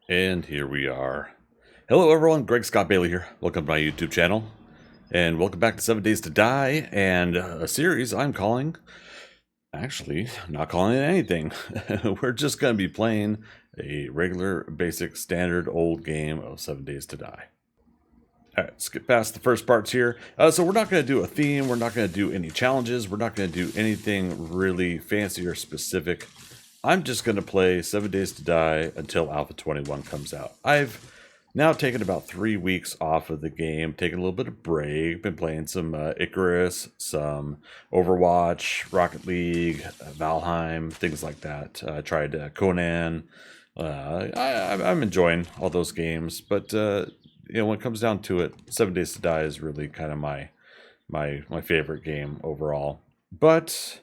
And here we are. Hello everyone, Greg Scott Bailey here. Welcome to my YouTube channel. And welcome back to 7 Days to Die and a series I'm calling... Actually, I'm not calling it anything. We're just going to be playing a regular, basic, standard old game of 7 Days to Die. Alright, let's get past the first parts here. So we're not going to do a theme, we're not going to do any challenges, we're not going to do anything really fancy or specific. I'm just going to play 7 Days to Die until Alpha 21 comes out. I've now taken about 3 weeks off of the game, taken a little bit of break, been playing some Icarus, some Overwatch, Rocket League, Valheim, things like that. I tried Conan. I'm enjoying all those games, but when it comes down to it, 7 Days to Die is really kind of my favorite game overall. But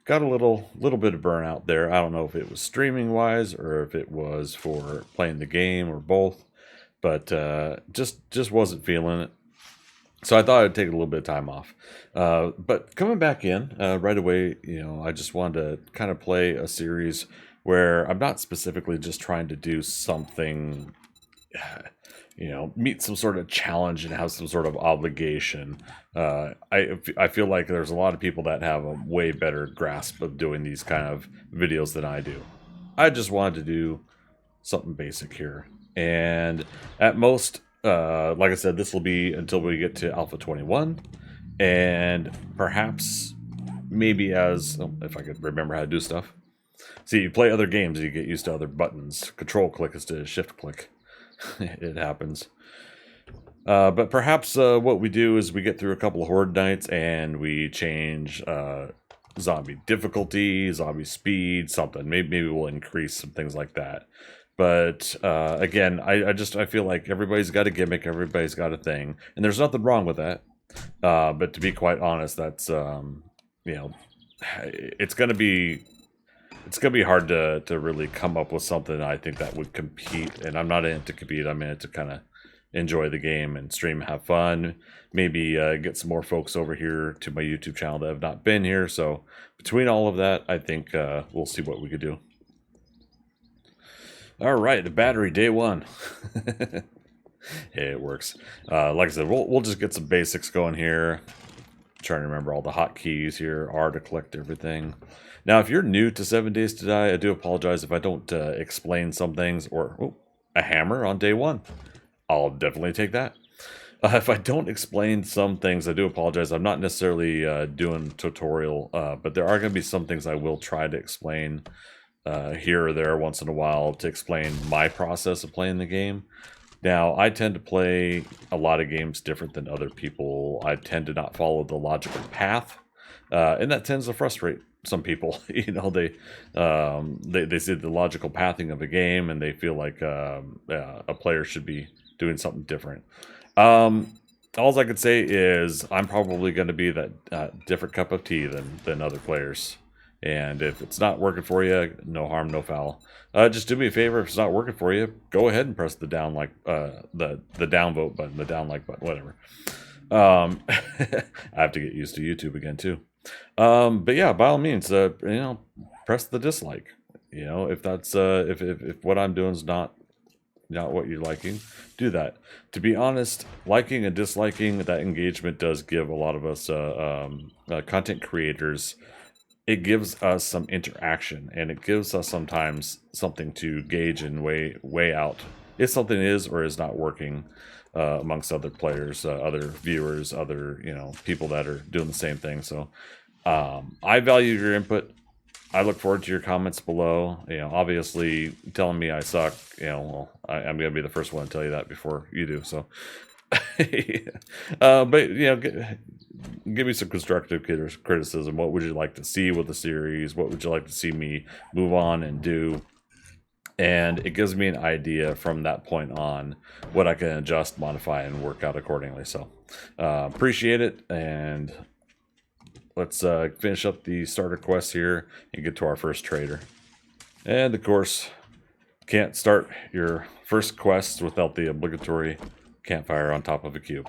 got a little bit of burnout there. I don't know if it was streaming wise or if it was for playing the game or both, but just wasn't feeling it. So I thought I'd take a little bit of time off. But coming back in right away, I just wanted to kind of play a series where I'm not specifically just trying to do something, meet some sort of challenge and have some sort of obligation. I feel like there's a lot of people that have a way better grasp of doing these kind of videos than I do. I just wanted to do something basic here. And at most, like I said, this will be until we get to Alpha 21. And perhaps, maybe if I could remember how to do stuff. See, you play other games, you get used to other buttons. Control click instead of shift click. It happens. But perhaps what we do is we get through a couple of horde nights and we change zombie difficulty, zombie speed, something. Maybe we'll increase some things like that. But again, I feel like everybody's got a gimmick, everybody's got a thing, and there's nothing wrong with that. But to be quite honest, that's it's gonna be hard to really come up with something I think that would compete. And I'm not in it to compete. I'm in it to kind of enjoy the game and stream, have fun. Maybe get some more folks over here to my YouTube channel that have not been here. So between all of that, I think we'll see what we could do. All right, the battery day one. Hey, it works. Like I said, we'll just get some basics going here. Trying to remember all the hotkeys here. R to collect everything. Now, if you're new to 7 Days to Die, I do apologize if I don't explain some things, or a hammer on day one. I'll definitely take that. If I don't explain some things, I do apologize. I'm not necessarily doing tutorial, but there are going to be some things I will try to explain here or there once in a while to explain my process of playing the game. Now, I tend to play a lot of games different than other people. I tend to not follow the logical path, and that tends to frustrate some people. They see the logical pathing of a game and they feel like a player should be doing something different. All I could say is I'm probably going to be that different cup of tea than other players. And if it's not working for you, no harm, no foul. Just do me a favor. If it's not working for you, go ahead and press the down the down vote button, the down like button, whatever. I have to get used to YouTube again too. But yeah, by all means, press the dislike. If that's if what I'm doing is not what you're liking, do that. To be honest, liking and disliking, that engagement does give a lot of us content creators. It gives us some interaction, and it gives us sometimes something to gauge and weigh out if something is or is not working amongst other players, other viewers, other people that are doing the same thing. So I value your input. I look forward to your comments below. Obviously telling me I suck. I'm gonna be the first one to tell you that before you do. So, but give me some constructive criticism. What would you like to see with the series? What would you like to see me move on and do? And it gives me an idea from that point on what I can adjust, modify, and work out accordingly. So appreciate it, and let's finish up the starter quest here and get to our first trader. And of course, can't start your first quest without the obligatory campfire on top of a cube.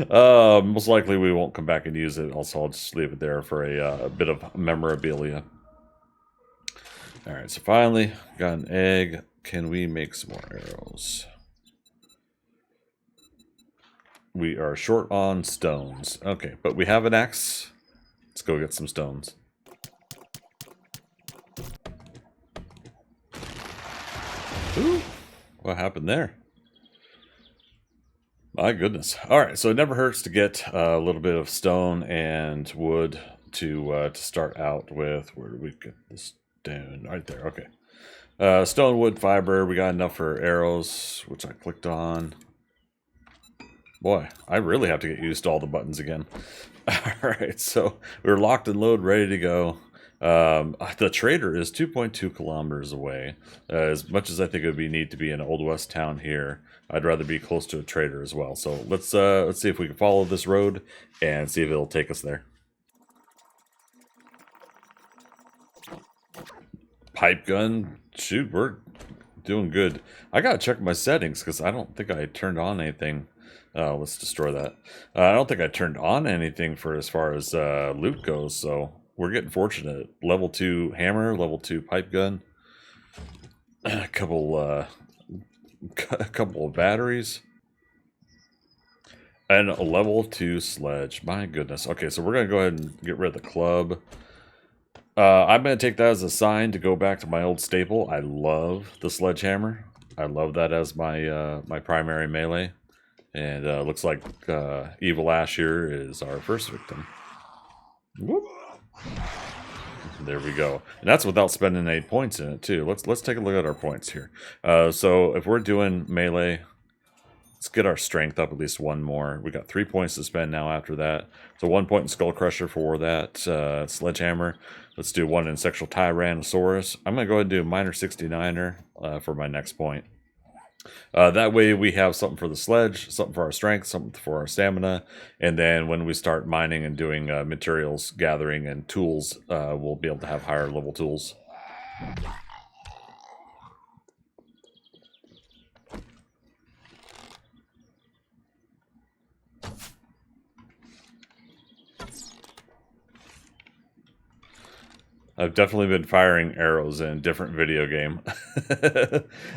Most likely we won't come back and use it. Also, I'll just leave it there for a bit of memorabilia. Alright, so finally got an egg. Can we make some more arrows? We are short on stones. Okay, but we have an axe. Let's go get some stones. Ooh, what happened there? My goodness. Alright, so it never hurts to get a little bit of stone and wood to start out with. Where do we get this down? Right there, okay. Stone, wood, fiber. We got enough for arrows, which I clicked on. Boy, I really have to get used to all the buttons again. Alright, so we're locked and loaded, ready to go. The trader is 2.2 kilometers away. As much as I think it would be neat to be in Old West town here, I'd rather be close to a trader as well. So let's see if we can follow this road and see if it'll take us there. Pipe gun, shoot, we're doing good. I gotta check my settings because I don't think I turned on anything. Let's destroy that. I don't think I turned on anything for as far as loot goes, so we're getting fortunate. Level 2 hammer, level 2 pipe gun, a couple of batteries, and a level 2 sledge. My goodness. Okay, so we're gonna go ahead and get rid of the club. I'm going to take that as a sign to go back to my old staple. I love the sledgehammer. I love that as my my primary melee. And looks like Evil Ash here is our first victim. Whoop. There we go. And that's without spending 8 points in it too. Let's take a look at our points here. So if we're doing melee, let's get our strength up at least one more. We got 3 points to spend now after that. So 1 point in Skull Crusher for that sledgehammer. Let's do 1 in Sexual Tyrannosaurus. I'm going to go ahead and do Minor 69er for my next point. That way we have something for the sledge, something for our strength, something for our stamina. And then when we start mining and doing materials gathering and tools, we'll be able to have higher level tools. I've definitely been firing arrows in a different video game.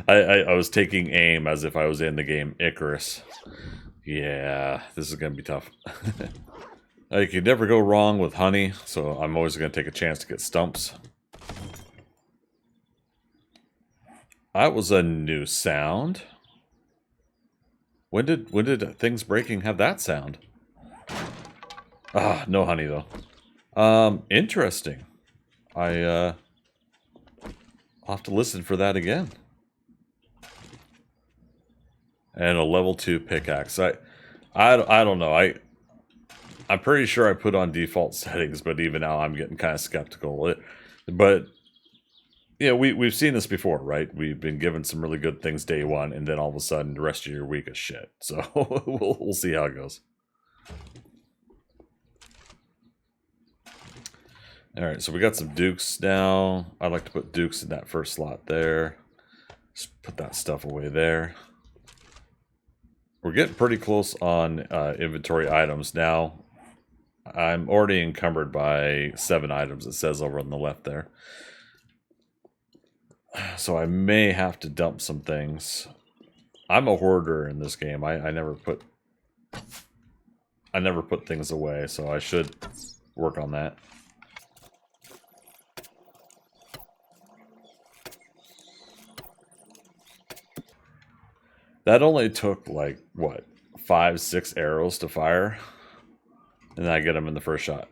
I was taking aim as if I was in the game Icarus. Yeah, this is going to be tough. You can never go wrong with honey, so I'm always going to take a chance to get stumps. That was a new sound. When did things breaking have that sound? Ah, no honey though. Interesting. I'll have to listen for that again. And a level 2 pickaxe. I don't know. I'm pretty sure I put on default settings, but even now I'm getting kind of skeptical. But yeah, we've seen this before, right? We've been given some really good things day one, and then all of a sudden the rest of your week is shit. So we'll see how it goes. Alright, so we got some dukes now. I like to put dukes in that first slot there. Just put that stuff away there. We're getting pretty close on inventory items now. I'm already encumbered by 7 items, it says over on the left there. So I may have to dump some things. I'm a hoarder in this game. I never put things away, so I should work on that. That only took like, what, 5-6 arrows to fire? And then I get him in the first shot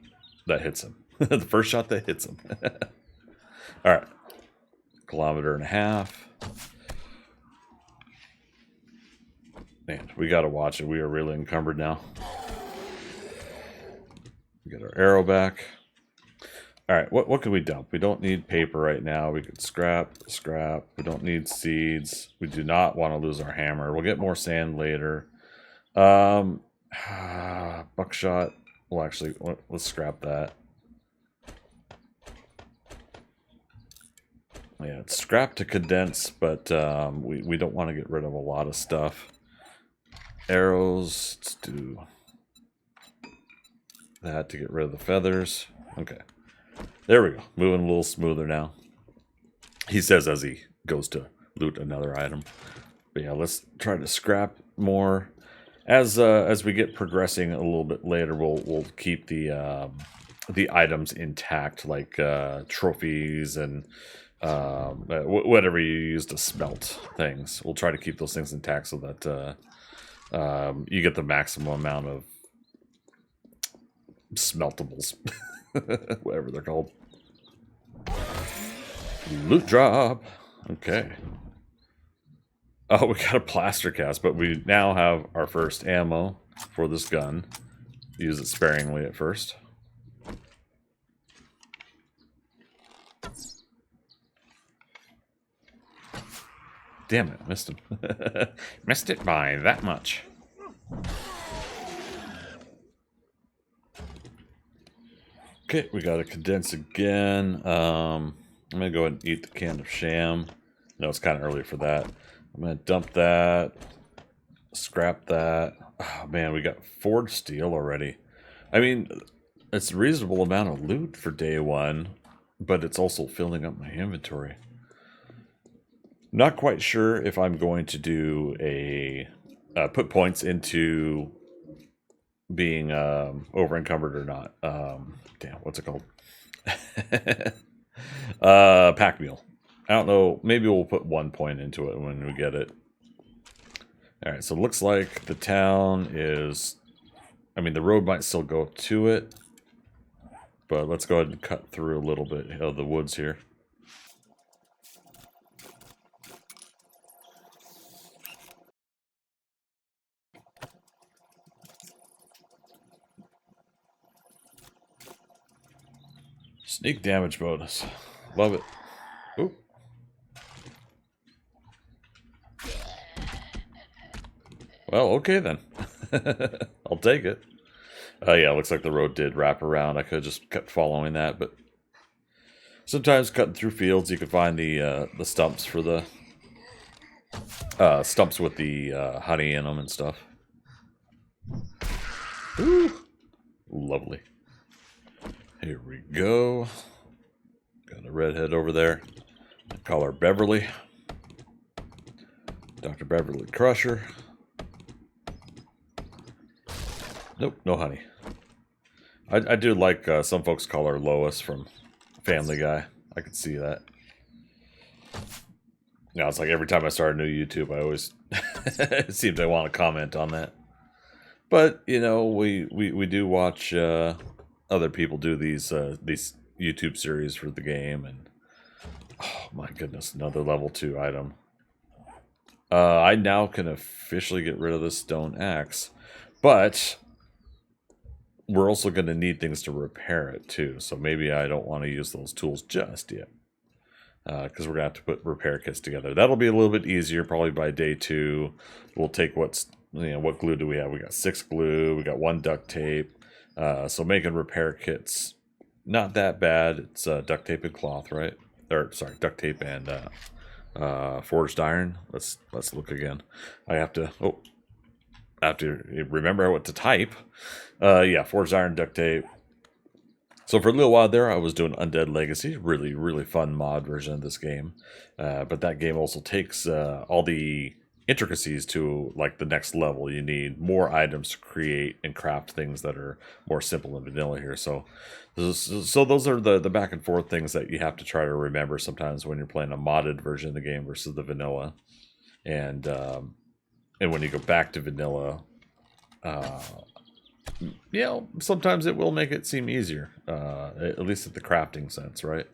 that hits him. The first shot that hits him. Alright. 1.5 kilometers. Man, we gotta watch it. We are really encumbered now. We get our arrow back. Alright, what can we dump? We don't need paper right now. We could scrap. We don't need seeds. We do not want to lose our hammer. We'll get more sand later. Buckshot. Well, actually, let's scrap that. Yeah, it's scrap to condense, but we don't want to get rid of a lot of stuff. Arrows. Let's do that to get rid of the feathers. Okay. There we go. Moving a little smoother now. He says as he goes to loot another item. But yeah, let's try to scrap more. As we get progressing a little bit later, we'll keep the items intact, like trophies and whatever you use to smelt things. We'll try to keep those things intact so that you get the maximum amount of smeltables, whatever they're called. Loot drop. Okay. Oh, we got a plaster cast, but we now have our first ammo for this gun. Use it sparingly at first. Damn it, missed him. Missed it by that much. Okay, we got to condense again. I'm going to go ahead and eat the can of sham. No, it's kind of early for that. I'm going to dump that. Scrap that. Oh, man, we got forged steel already. I mean, it's a reasonable amount of loot for day one, but it's also filling up my inventory. Not quite sure if I'm going to do a put points into being over encumbered or not. Damn, what's it called? Pack mule. I don't know. Maybe we'll put 1 point into it when we get it. All right, so it looks like the town is... I mean, the road might still go to it, but let's go ahead and cut through a little bit of the woods here. Sneak damage bonus. Love it. Oop. Well, okay then. I'll take it. Yeah, looks like the road did wrap around. I could have just kept following that, but sometimes cutting through fields, you can find the stumps for the stumps with the honey in them and stuff. Ooh, lovely. Here we go. Got a redhead over there. I call her Beverly. Dr. Beverly Crusher. Nope, no honey. I do like some folks call her Lois from Family Guy. I could see that. Now it's like every time I start a new YouTube, I always it seems I want to comment on that. But you know, we do watch other people do these YouTube series for the game, and oh my goodness, another level 2 item. I now can officially get rid of this stone axe, but we're also going to need things to repair it too, so maybe I don't want to use those tools just yet, because we're going to have to put repair kits together. That'll be a little bit easier probably by day 2. We'll take what glue do we have? We got 6 glue, we got 1 duct tape, so making repair kits, not that bad. It's duct tape and cloth, right? Or sorry, duct tape and forged iron. Let's look again. I have to remember what to type. Yeah, forged iron, duct tape. So for a little while there, I was doing Undead Legacy, really, really fun mod version of this game. But that game also takes all the intricacies to like the next level. You need more items to create and craft things that are more simple than vanilla here. So those are the back and forth things that you have to try to remember sometimes when you're playing a modded version of the game versus the vanilla. And when you go back to vanilla, you know, sometimes it will make it seem easier, at least at the crafting sense, right?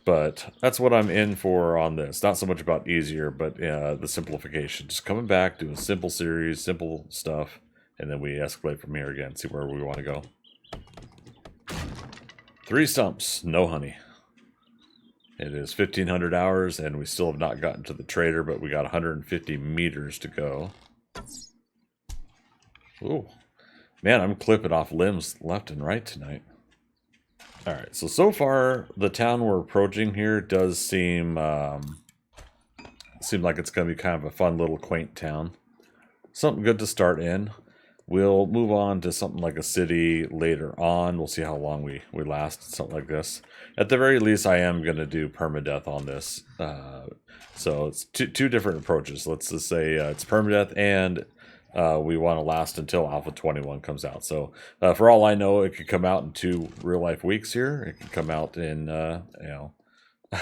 But that's what I'm in for on this. Not so much about easier, but the simplification. Just coming back, doing simple series, simple stuff, and then we escalate from here again, see where we want to go. 3 stumps, no honey. It is 1,500 hours, and we still have not gotten to the trader, but we got 150 meters to go. Ooh. Man, I'm clipping off limbs left and right tonight. Alright, so far, the town we're approaching here does seem like it's going to be kind of a fun little quaint town. Something good to start in. We'll move on to something like a city later on. We'll see how long we last, something like this. At the very least, I am going to do permadeath on this. So it's two different approaches. Let's just say it's permadeath, and we want to last until Alpha 21 comes out. So for all I know, it could come out in 2 real-life weeks here. It could come out in,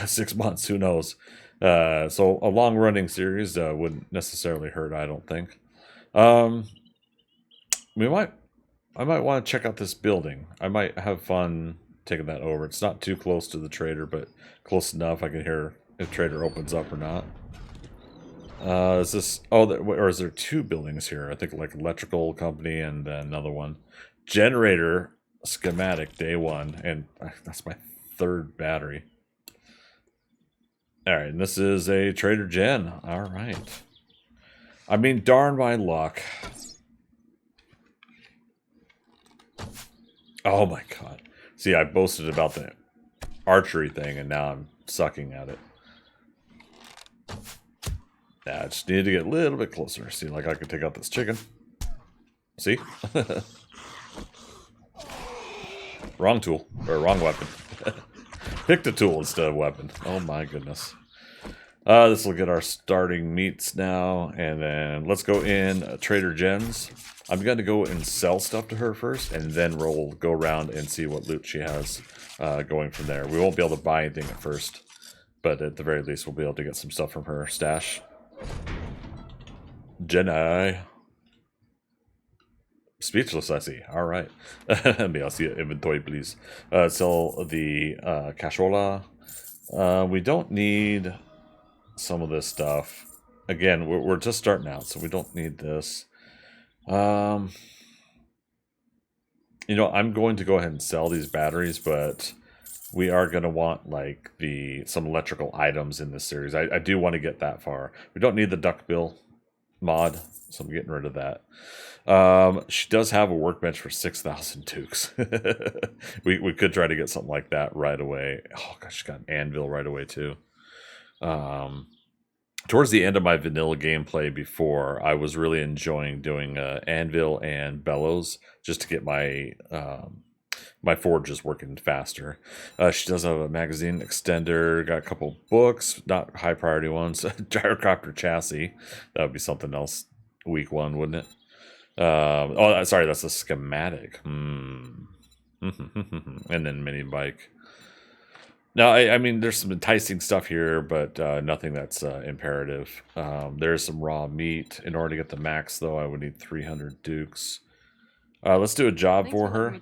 6 months. Who knows? So a long-running series wouldn't necessarily hurt, I don't think. I might want to check out this building. I might have fun taking that over. It's not too close to the trader, but close enough I can hear if trader opens up or not. Is this... Oh, or is there 2 buildings here? I think like electrical company and then another one. Generator schematic day 1. And that's my 3rd battery. Alright, and this is a Trader Gen. Alright. I mean, darn my luck. Oh my god. See, I boasted about the archery thing, and now I'm sucking at it. Yeah, I just need to get a little bit closer. See, like I could take out this chicken. See? Wrong tool. Or wrong weapon. Picked a tool instead of weapon. Oh my goodness. This will get our starting meats now. And then let's go in Trader Jen's. I'm going to go and sell stuff to her first, and then go around and see what loot she has going from there. We won't be able to buy anything at first, but at the very least we'll be able to get some stuff from her stash. Jenny. Speechless, I see. All right. Maybe I'll see it. Inventory, please. Sell the cashola. We don't need some of this stuff. Again, we're just starting out, so we don't need this. I'm going to go ahead and sell these batteries, but we are going to want like some electrical items in this series. I do want to get that far. We don't need the duckbill mod, so I'm getting rid of that. She does have a workbench for 6,000 dukes. we could try to get something like that right away. Oh gosh, she got an anvil right away too. Towards the end of my vanilla gameplay before, I was really enjoying doing anvil and bellows just to get my my forges working faster. She does have a magazine extender, got a couple books, not high priority ones. Gyrocopter chassis, that would be something else. Week 1, wouldn't it? Oh, sorry, that's a schematic. And then mini bike. No, I mean, there's some enticing stuff here, but nothing that's imperative. There's some raw meat. In order to get the max, though, I would need 300 dukes. Let's do a job for her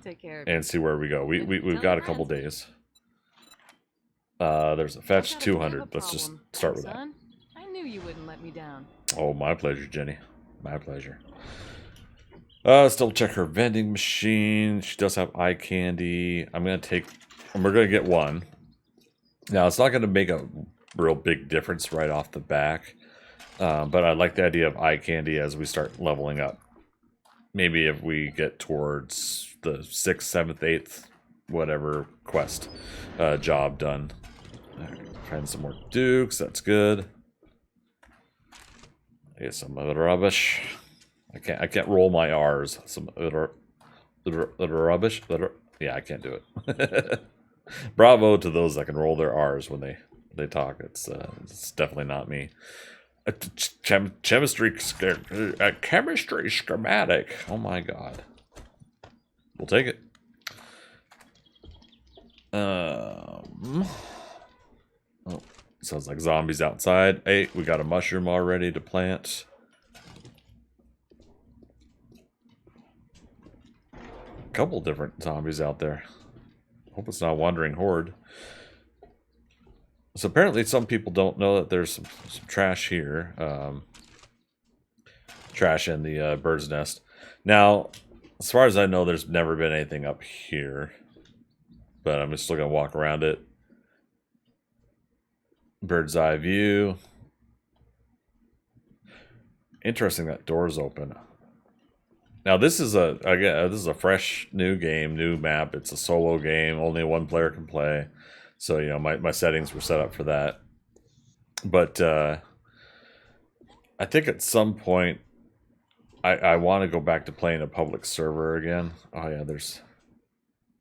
and see where we go. We've got a couple days. There's a fetch 200. Let's just start with that. I knew you wouldn't let me down. Oh, my pleasure, Jenny. My pleasure. Still check her vending machine. She does have eye candy. We're gonna get one. Now, it's not going to make a real big difference right off the back, but I like the idea of eye candy as we start leveling up. Maybe if we get towards the 6th, 7th, 8th, whatever quest job done. Find some more dukes, that's good. I get some other rubbish. I can't roll my R's. Some other rubbish. Yeah, I can't do it. Bravo to those that can roll their R's when they talk. It's definitely not me. Chemistry schematic. Oh my god. We'll take it. Oh, sounds like zombies outside. Hey, we got a mushroom already to plant. A couple different zombies out there. Hope it's not a wandering horde. So apparently some people don't know that there's some trash here. Trash in the bird's nest. Now, as far as I know, there's never been anything up here. But I'm just still going to walk around it. Bird's eye view. Interesting that door's open. Now this is a fresh new game, new map. It's a solo game. Only one player can play. So, my settings were set up for that. But I think at some point I want to go back to playing a public server again. Oh yeah, there's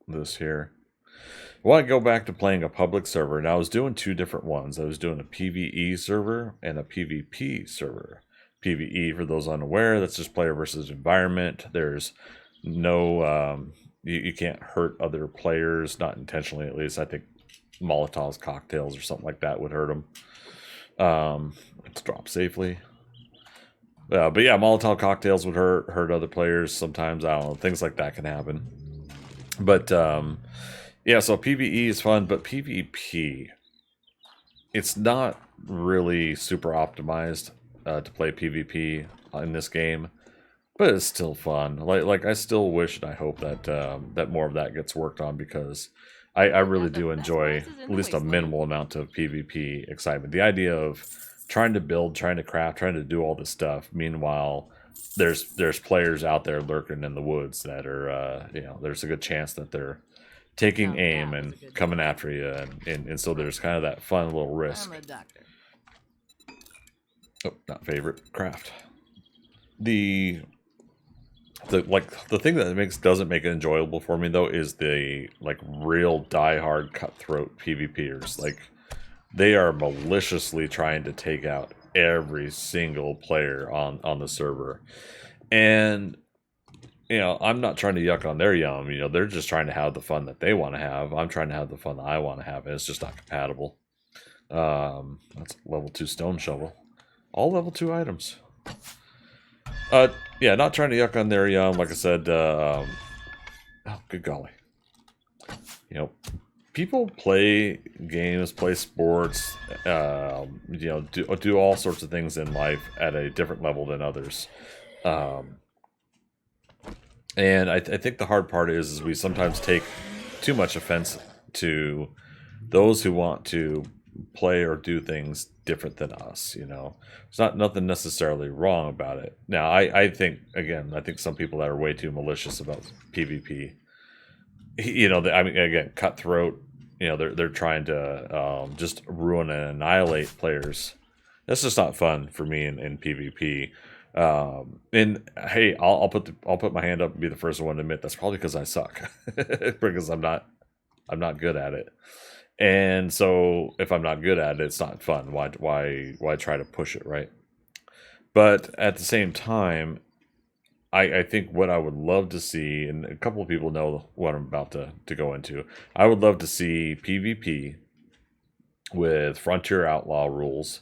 this here. I want to go back to playing a public server. And I was doing two different ones. I was doing a PvE server and a PvP server. PvE, for those unaware, that's just player versus environment. There's no, you can't hurt other players, not intentionally at least. I think Molotovs, cocktails, or something like that would hurt them. Let's drop safely. But yeah, Molotov cocktails would hurt other players sometimes. I don't know, things like that can happen. But yeah, so PvE is fun, but PvP, it's not really super optimized to play PvP in this game, but it's still fun. Like I still wish and I hope that that more of that gets worked on, because I really do enjoy at least a minimal amount of PvP excitement. The idea of trying to build, trying to craft, trying to do all this stuff. Meanwhile, there's players out there lurking in the woods that are there's a good chance that they're taking aim and coming after you, and so there's kind of that fun little risk. I'm a doctor. Oh, not favorite craft. The thing that doesn't make it enjoyable for me though is the real diehard cutthroat PvPers. Like, they are maliciously trying to take out every single player on the server, and I'm not trying to yuck on their yum. They're just trying to have the fun that they want to have. I'm trying to have the fun that I want to have, and it's just not compatible. That's level 2 stone shovel. All level 2 items. Yeah, not trying to yuck on their yum. Like I said, oh, good golly. People play games, play sports, do all sorts of things in life at a different level than others. And I think the hard part is we sometimes take too much offense to those who want to play or do things different than us. There's nothing necessarily wrong about it. Now, I think some people that are way too malicious about PvP, again, cutthroat, they're trying to just ruin and annihilate players. That's just not fun for me in PvP. And hey, I'll put my hand up and be the first one to admit that's probably because I suck, because I'm not good at it. And so if I'm not good at it, it's not fun. Why try to push it, right? But at the same time, I think what I would love to see, and a couple of people know what I'm about to go into, I would love to see PvP with Frontier Outlaw rules,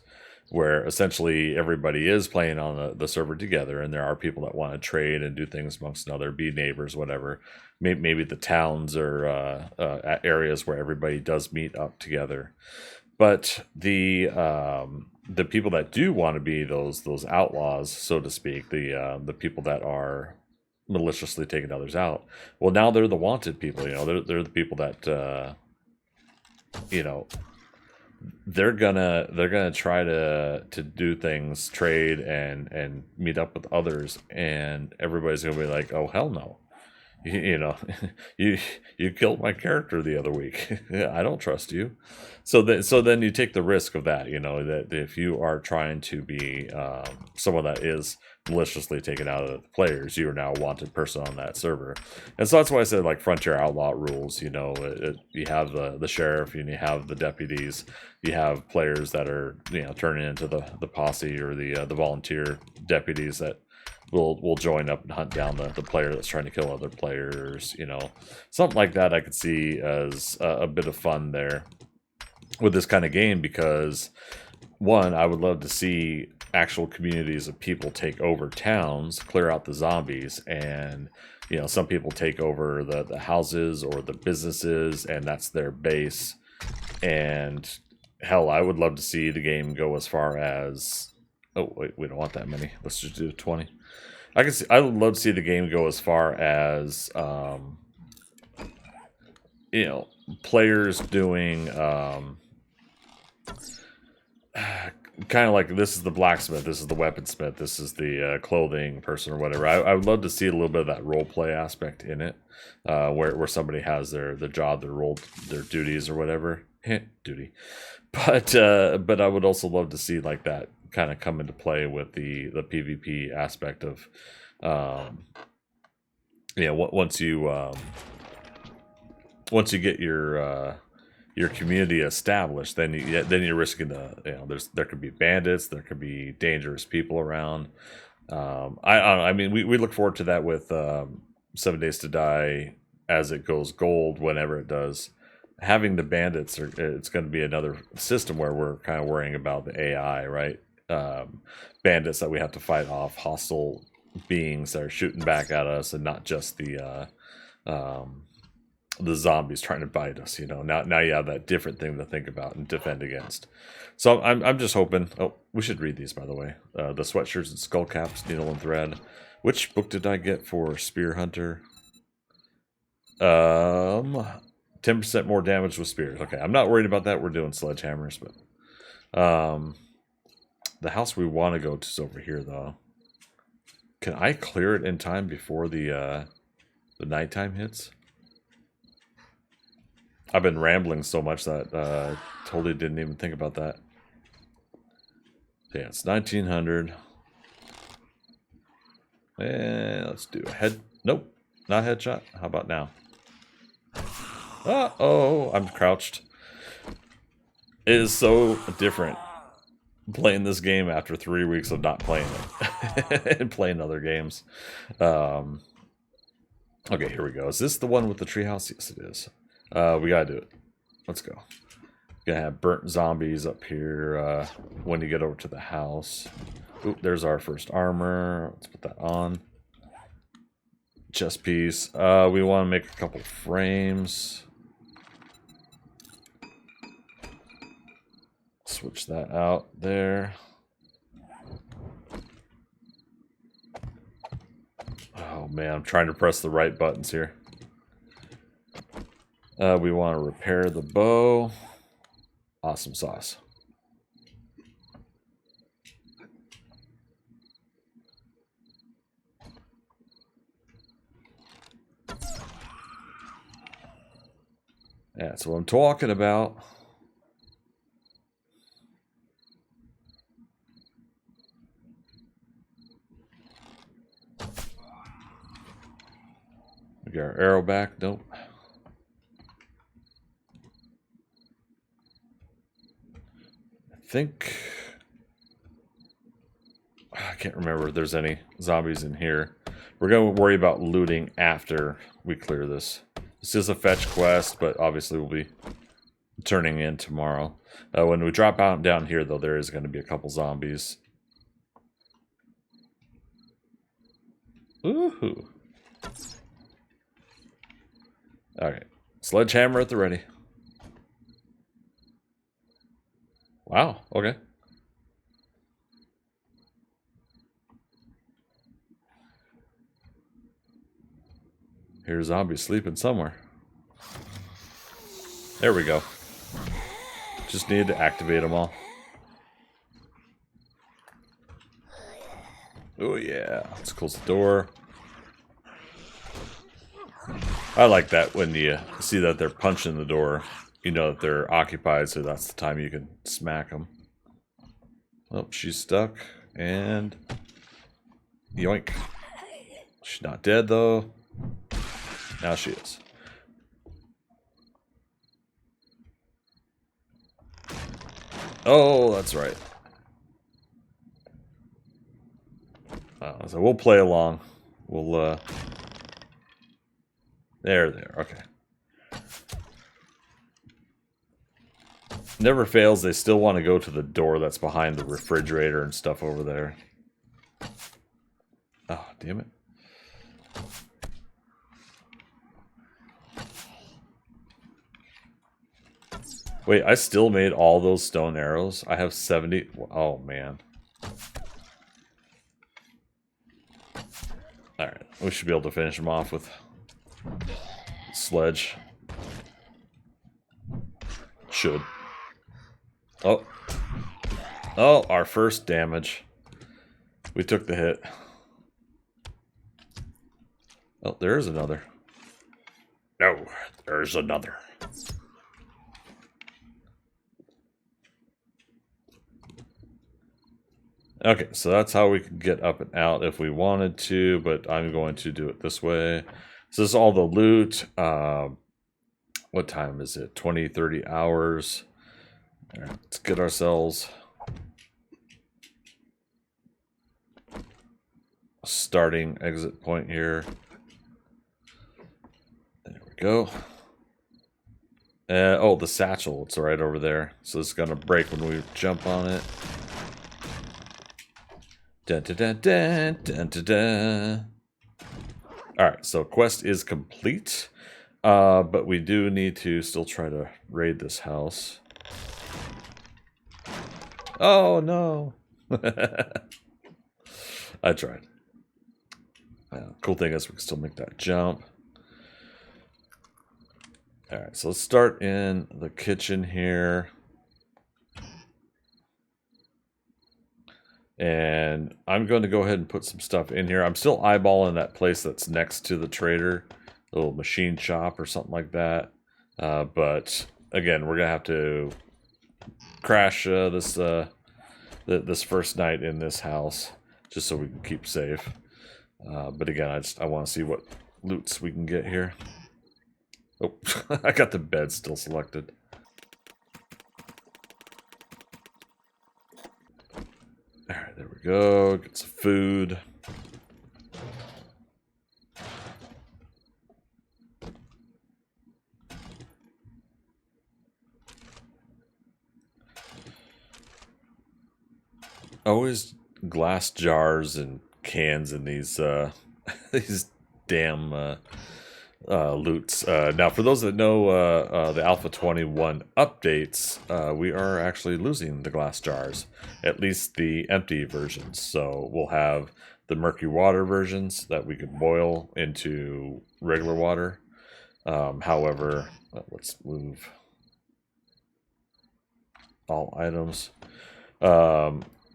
where essentially everybody is playing on the server together, and there are people that want to trade and do things amongst another, be neighbors, whatever. Maybe the towns or areas where everybody does meet up together. But the people that do want to be those outlaws, so to speak, the people that are maliciously taking others out, well, now they're the wanted people. They're the people that they're gonna try to do things, trade and meet up with others, and everybody's gonna be like, oh hell no. You killed my character the other week. I don't trust you. So then you take the risk of that. That if you are trying to be someone that is maliciously taken out of the players, you are now a wanted person on that server. And so that's why I said Frontier Outlaw rules. You have the sheriff, and you have the deputies, you have players that are turning into the posse or the volunteer deputies that will join up and hunt down the player that's trying to kill other players. Something like that I could see as a bit of fun there with this kind of game, because one, I would love to see actual communities of people take over towns, clear out the zombies, and some people take over the houses or the businesses, and that's their base. And hell, I would love to see the game go as far as, oh wait, we don't want that many, let's just do 20. I would love to see the game go as far as players doing kind of like, this is the blacksmith, this is the weaponsmith, this is the clothing person or whatever. I would love to see a little bit of that role play aspect in it, where somebody has their job, their role, their duties or whatever. Duty. But I would also love to see that kind of come into play with the PvP aspect of Yeah, once you get your community established, then you're risking there could be bandits, there could be dangerous people around. I mean, we look forward to that with 7 Days to Die as it goes gold whenever it does. Having the bandits, it's going to be another system where we're kind of worrying about the AI, right? Bandits that we have to fight off, hostile beings that are shooting back at us, and not just the zombies trying to bite us. Now you have that different thing to think about and defend against. So I'm just hoping. Oh, we should read these, by the way. The sweatshirts and skull caps, needle and thread. Which book did I get for Spear Hunter? 10% more damage with spears. Okay, I'm not worried about that. We're doing sledgehammers, but the house we want to go to is over here, though. Can I clear it in time before the nighttime hits? I've been rambling so much that totally didn't even think about that. Yeah, it's 1900. And let's do a head. Nope, not a headshot. How about now? Oh, I'm crouched. It is so different playing this game after 3 weeks of not playing it and playing other games. Okay, here we go. Is this the one with the treehouse? Yes, it is. We gotta do it. Let's go. Gonna have burnt zombies up here when you get over to the house. Oop, there's our first armor. Let's put that on. Chest piece. We want to make a couple frames. Switch that out there. Oh man, I'm trying to press the right buttons here. We want to repair the bow. Awesome sauce. That's what I'm talking about. We got our arrow back. Nope. I think I can't remember if there's any zombies in here. We're going to worry about looting after we clear this. This is a fetch quest, but obviously we'll be turning in tomorrow. When we drop out down here, though, there is going to be a couple zombies. Woohoo! Alright. Sledgehammer at the ready. Wow, okay. Here's a zombie sleeping somewhere. There we go. Just needed to activate them all. Oh yeah, let's close the door. I like that when you see that they're punching the door. You know that they're occupied, so that's the time you can smack them. Oh, she's stuck, and yoink. She's not dead, though. Now she is. Oh, that's right. So we'll play along. We'll, There, okay. Never fails, they still want to go to the door that's behind the refrigerator and stuff over there. Oh, damn it. Wait, I still made all those stone arrows? I have 70... Oh, man. Alright, we should be able to finish them off with sledge. Should. Oh. Oh, our first damage. We took the hit. Oh, there is another. No, there's another. Okay, so that's how we can get up and out if we wanted to, but I'm going to do it this way. So this is all the loot. What time is it? 20, 30 hours. All right, let's get ourselves a starting exit point here. There we go. Oh, the satchel. It's right over there. So it's going to break when we jump on it. Dun, dun, dun, dun, dun, dun, dun. All right, so quest is complete. But we do need to still try to raid this house. Oh, no. I tried. Cool thing is we can still make that jump. All right, so let's start in the kitchen here. And I'm going to go ahead and put some stuff in here. I'm still eyeballing that place that's next to the trader, a little machine shop or something like that. But again, we're going to have to crash this first night in this house just so we can keep safe. But again, I want to see what loots we can get here. Oh, I got the bed still selected. Alright, there we go. Get some food. Always glass jars and cans in these these damn loots. Now, for those that know the Alpha 21 updates, we are actually losing the glass jars, at least the empty versions. So we'll have the murky water versions that we could boil into regular water. However, let's move all items.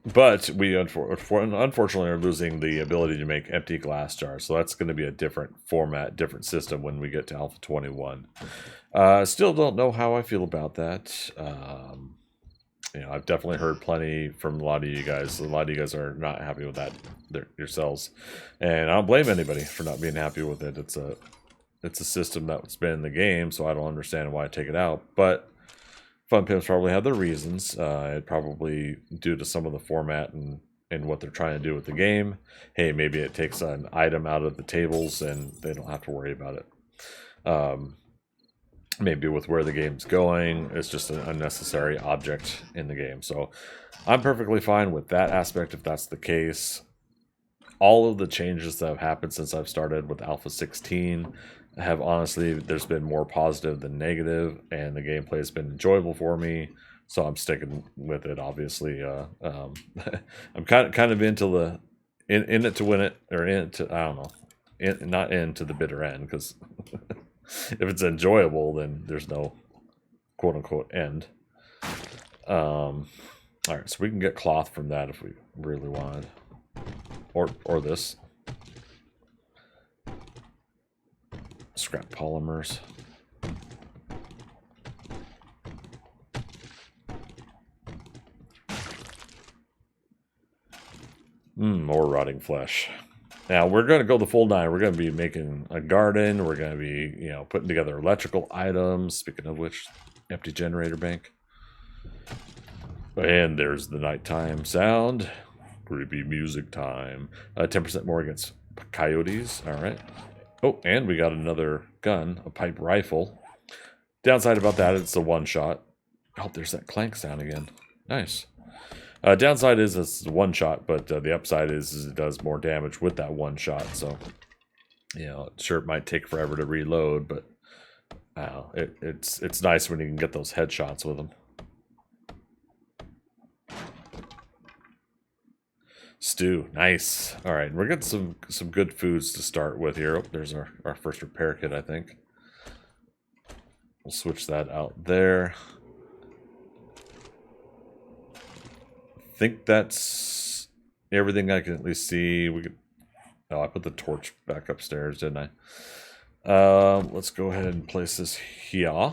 But we unfortunately are losing the ability to make empty glass jars. So that's going to be a different format, different system when we get to Alpha 21. Still don't know how I feel about that. I've definitely heard plenty from a lot of you guys. A lot of you guys are not happy with that yourselves. And I don't blame anybody for not being happy with it. It's a system that's been in the game, so I don't understand why I take it out. But Fun Pimps probably have their reasons. It probably due to some of the format and what they're trying to do with the game. Hey, maybe it takes an item out of the tables and they don't have to worry about it. Maybe with where the game's going, it's just an unnecessary object in the game. So I'm perfectly fine with that aspect if that's the case. All of the changes that have happened since I've started with Alpha 16 have honestly, there's been more positive than negative, and the gameplay has been enjoyable for me, so I'm sticking with it. Obviously, I'm kind of into the in it to win it, or into I don't know, not into the bitter end, because if it's enjoyable, then there's no quote unquote end. All right, so we can get cloth from that if we really wanted, or this. Scrap polymers. More rotting flesh. Now we're going to go the full 9. We're going to be making a garden. We're going to be, putting together electrical items. Speaking of which, empty generator bank. And there's the nighttime sound. Creepy music time. 10% more against coyotes. All right. Oh, and we got another gun, a pipe rifle. Downside about that, it's a one-shot. Oh, there's that clank sound again. Nice. Downside is it's one shot, but the upside is it does more damage with that one shot. So, sure, it might take forever to reload, but it's nice when you can get those headshots with them. Stew, nice. All right, we're getting some good foods to start with here. Oh, there's our first repair kit, I think. We'll switch that out there. I think that's everything I can at least see. We could. Oh, I put the torch back upstairs, didn't I? Let's go ahead and place this here.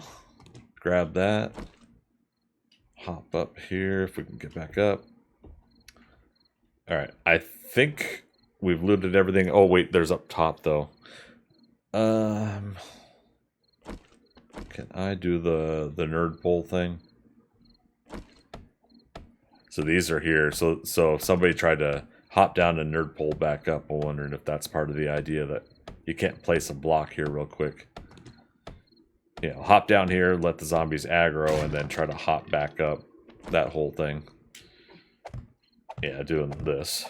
Grab that. Hop up here if we can get back up. Alright, I think we've looted everything. Oh, wait, there's up top, though. Can I do the nerd pole thing? So these are here. So if somebody tried to hop down and nerd pole back up, I'm wondering if that's part of the idea that you can't place a block here real quick. You know, hop down here, let the zombies aggro, and then try to hop back up. That whole thing. Yeah, doing this.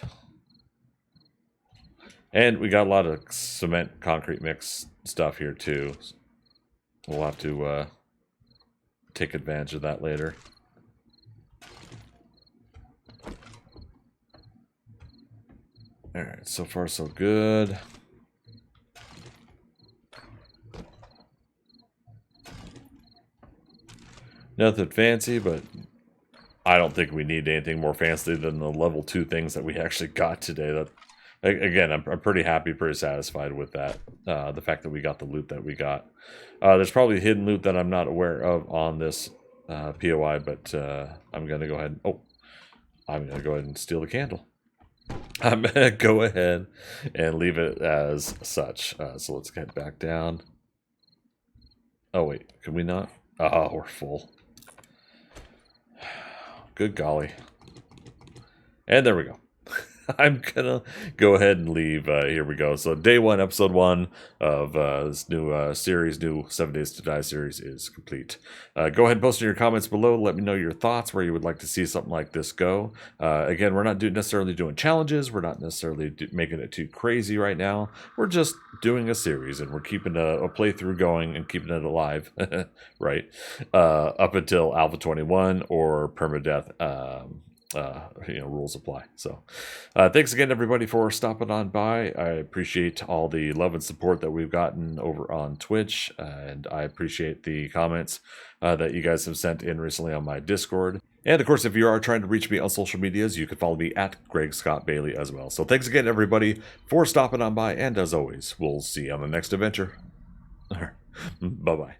And we got a lot of cement concrete mix stuff here too. We'll have to take advantage of that later. Alright, so far so good. Nothing fancy, but I don't think we need anything more fancy than the level 2 things that we actually got today. That, again, I'm pretty happy, pretty satisfied with that. The fact that we got the loot that we got. There's probably hidden loot that I'm not aware of on this POI, but I'm going to go ahead. I'm going to go ahead and steal the candle. I'm going to go ahead and leave it as such. So let's get back down. Oh, wait. Can we not? Oh, we're full. Good golly. And there we go. I'm gonna go ahead and leave. Here we go. So day 1, episode 1 of this new series, new 7 Days to Die series is complete. Go ahead and post in your comments below. Let me know your thoughts, where you would like to see something like this go. Again, we're not necessarily doing challenges. We're not necessarily making it too crazy right now. We're just doing a series, and we're keeping a playthrough going and keeping it alive, right? Up until Alpha 21 or Permadeath. Rules apply. So thanks again, everybody, for stopping on by. I appreciate all the love and support that we've gotten over on Twitch, and I appreciate the comments that you guys have sent in recently on my Discord. And of course, if you are trying to reach me on social medias, you can follow me at Greg Scott Bailey as well. So thanks again, everybody, for stopping on by, and as always, we'll see you on the next adventure. Bye-bye.